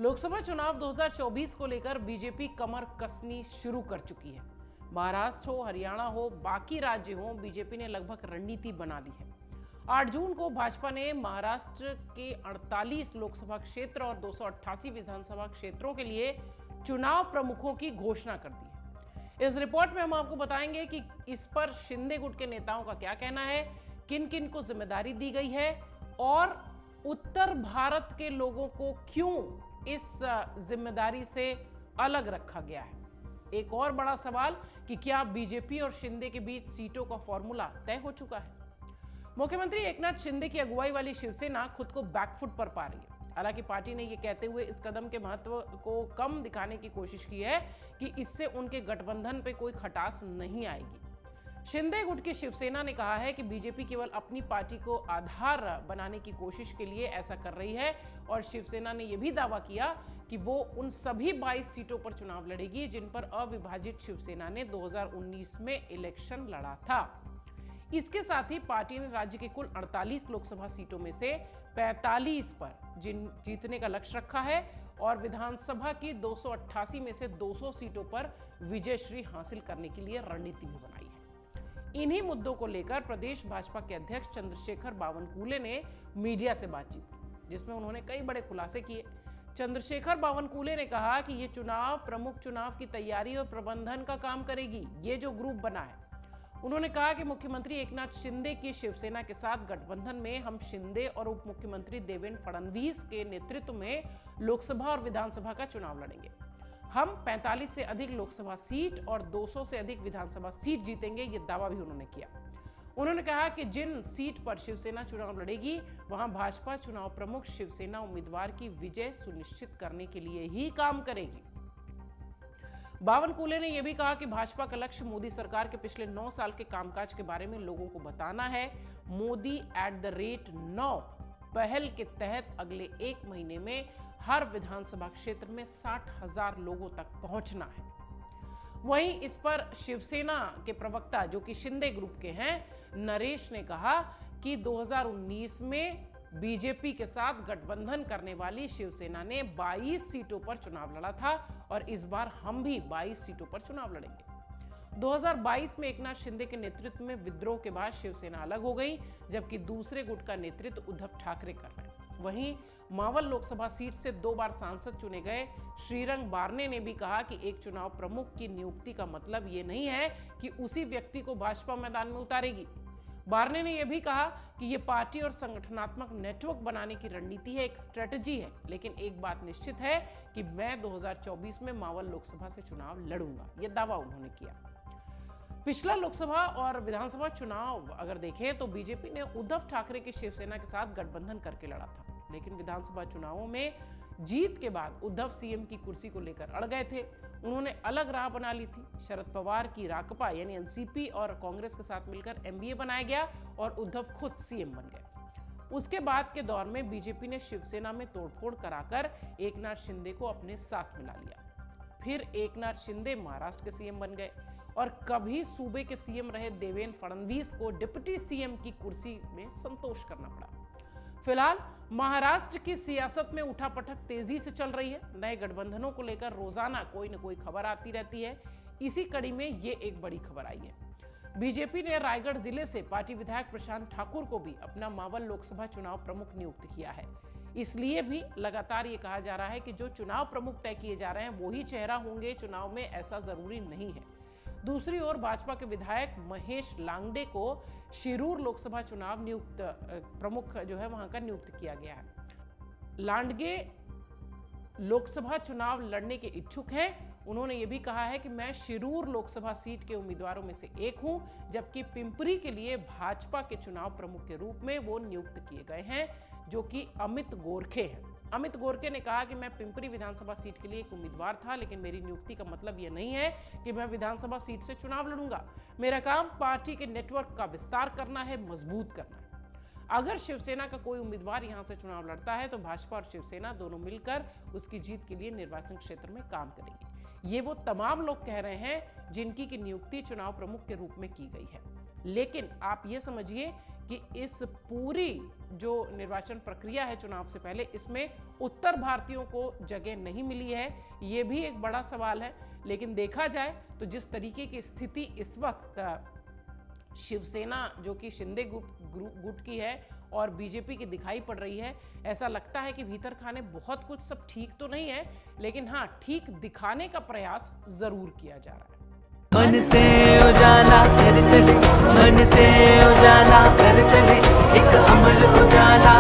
लोकसभा चुनाव 2024 को लेकर बीजेपी कमर कसनी शुरू कर चुकी है। महाराष्ट्र हो, हरियाणा हो, बाकी राज्य हो, बीजेपी ने लगभग रणनीति बना ली है। 8 जून को भाजपा ने महाराष्ट्र के 48 लोकसभा क्षेत्र और 288 विधानसभा क्षेत्रों के लिए चुनाव प्रमुखों की घोषणा कर दी है। इस रिपोर्ट में हम आपको बताएंगे कि इस पर शिंदे गुट के नेताओं का क्या कहना है, किन किन को जिम्मेदारी दी गई है और उत्तर भारत के लोगों को क्यों इस जिम्मेदारी से अलग रखा गया है। एक और बड़ा सवाल कि क्या बीजेपी और शिंदे के बीच सीटों का फॉर्मूला तय हो चुका है। मुख्यमंत्री एकनाथ शिंदे की अगुवाई वाली शिवसेना खुद को बैकफुट पर पा रही है। हालांकि पार्टी ने यह कहते हुए इस कदम के महत्व को कम दिखाने की कोशिश की है कि इससे उनके गठबंधन पे कोई खटास नहीं आएगी। शिंदे गुट की शिवसेना ने कहा है कि बीजेपी केवल अपनी पार्टी को आधार बनाने की कोशिश के लिए ऐसा कर रही है और शिवसेना ने यह भी दावा किया कि वो उन सभी 22 सीटों पर चुनाव लड़ेगी जिन पर अविभाजित शिवसेना ने 2019 में इलेक्शन लड़ा था। इसके साथ ही पार्टी ने राज्य के कुल 48 लोकसभा सीटों में से 45 पर जीतने का लक्ष्य रखा है और विधानसभा की 288 में से 200 सीटों पर विजयश्री हासिल करने के लिए रणनीति भी बनाई है। इन्हीं मुद्दों को लेकर प्रदेश भाजपा के अध्यक्ष चंद्रशेखर बावनकुले ने मीडिया से बातचीत की, जिसमें उन्होंने कई बड़े खुलासे किए। चंद्रशेखर बावनकुले ने कहा कि ये चुनाव प्रमुख चुनाव की तैयारी और प्रबंधन का काम करेगी, ये जो ग्रुप बना है। उन्होंने कहा कि मुख्यमंत्री एकनाथ शिंदे की शिवसेना के साथ गठबंधन में हम शिंदे और उप मुख्यमंत्री देवेंद्र फडणवीस के नेतृत्व में लोकसभा और विधानसभा का चुनाव लड़ेंगे। हम 45 से अधिक लोकसभा सीट और 200 से अधिक विधानसभा सीट जीतेंगे, ये दावा भी उन्होंने किया। उन्होंने कहा कि जिन सीट पर शिवसेना चुनाव लड़ेगी वहां भाजपा चुनाव प्रमुख शिवसेना उम्मीदवार की विजय सुनिश्चित करने के लिए ही काम करेगी। बावनकुले ने यह भी कहा कि भाजपा का लक्ष्य मोदी सरकार के पिछले 9 साल के कामकाज के बारे में लोगों को बताना है। मोदी @9 पहल के तहत अगले 1 महीने में हर विधानसभा क्षेत्र में 60,000 लोगों तक पहुंचना है। वहीं इस पर शिवसेना के प्रवक्ता जो कि शिंदे ग्रुप के हैं, नरेश ने कहा कि 2019 में बीजेपी के साथ गठबंधन करने वाली शिवसेना ने 22 सीटों पर चुनाव लड़ा था और इस बार हम भी 22 सीटों पर चुनाव लड़ेंगे। 2022 में एकनाथ शिंदे के नेतृत्व में विद्रोह के बाद शिवसेना अलग हो गई, जबकि दूसरे गुट का नेतृत्व उद्धव ठाकरे कर रहे हैं। वहीं मावल लोकसभा सीट से 2 बार सांसद चुने गए श्रीरंग बारने ने भी कहा कि एक चुनाव प्रमुख की नियुक्ति का मतलब ये नहीं है कि उसी व्यक्ति को भाजपा मैदान में उतारेगी। बारने ने यह भी कहा कि यह पार्टी और संगठनात्मक नेटवर्क बनाने की रणनीति है, एक स्ट्रेटजी है। लेकिन एक बात निश्चित है कि मैं 2024 में मावल लोकसभा से चुनाव लड़ूंगा, यह दावा उन्होंने किया। पिछला लोकसभा और विधानसभा चुनाव अगर देखें तो बीजेपी ने उद्धव ठाकरे की शिवसेना के साथ गठबंधन करके लड़ा था, लेकिन विधानसभा चुनावों में जीत के बाद उद्धव सीएम की कुर्सी को लेकर अड़ गए थे। उन्होंने अलग राह बना ली थी। शरद पवार की राकपा यानी एनसीपी और कांग्रेस के साथ मिलकर एमबीए बनाया गया और उद्धव खुद सीएम बन गए। उसके बाद के दौर में बीजेपी ने शिवसेना में तोड़फोड़ कराकर एकनाथ शिंदे को अपने साथ मिला लिया। फिर एकनाथ शिंदे महाराष्ट्र के सीएम बन गए और कभी सूबे के सीएम रहे देवेंद्र फडणवीस को डिप्टी सीएम की कुर्सी में संतोष करना पड़ा। फिलहाल महाराष्ट्र की सियासत में उठापटक तेजी से चल रही है। नए गठबंधनों को लेकर रोजाना कोई न कोई खबर आती रहती है। इसी कड़ी में ये एक बड़ी खबर आई है। बीजेपी ने रायगढ़ जिले से पार्टी विधायक प्रशांत ठाकुर को भी अपना मावल लोकसभा चुनाव प्रमुख नियुक्त किया है। इसलिए भी लगातार ये कहा जा रहा है कि जो चुनाव प्रमुख तय किए जा रहे हैं वो ही चेहरा होंगे चुनाव में, ऐसा जरूरी नहीं है। दूसरी ओर भाजपा के विधायक महेश लांगडे को शिरूर लोकसभा चुनाव नियुक्त प्रमुख जो है वहां का नियुक्त किया गया है। लांडगे लोकसभा चुनाव लड़ने के इच्छुक हैं। उन्होंने ये भी कहा है कि मैं शिरूर लोकसभा सीट के उम्मीदवारों में से एक हूं, जबकि पिंपरी के लिए भाजपा के चुनाव प्रमुख के रूप में वो नियुक्त किए गए हैं, जो कि अमित गोरखे हैं। अमित गोरखे ने कहा कि मैं पिंपरी विधानसभा सीट के लिए एक उम्मीदवार था, लेकिन मेरी नियुक्ति का मतलब यह नहीं है कि मैं विधानसभा सीट से चुनाव लड़ूंगा। मेरा काम पार्टी के नेटवर्क का विस्तार करना है, मजबूत करना है। अगर शिवसेना का कोई उम्मीदवार यहां से चुनाव लड़ता है तो भाजपा और शिवसेना दोनों मिलकर उसकी जीत के लिए निर्वाचन क्षेत्र में काम करेंगे। ये वो तमाम लोग कह रहे हैं जिनकी की नियुक्ति चुनाव प्रमुख के रूप में की गई है। लेकिन आप ये समझिए कि इस पूरी जो निर्वाचन प्रक्रिया है चुनाव से पहले, इसमें उत्तर भारतीयों को जगह नहीं मिली है, ये भी एक बड़ा सवाल है। लेकिन देखा जाए तो जिस तरीके की स्थिति इस वक्त शिवसेना जो कि शिंदे गुट की है और बीजेपी की दिखाई पड़ रही है, ऐसा लगता है कि भीतर खाने बहुत कुछ सब ठीक तो नहीं है, लेकिन हाँ, ठीक दिखाने का प्रयास जरूर किया जा रहा है। मन से उजाला कर चले, मन से उजाला कर चले, एक अमर उजाला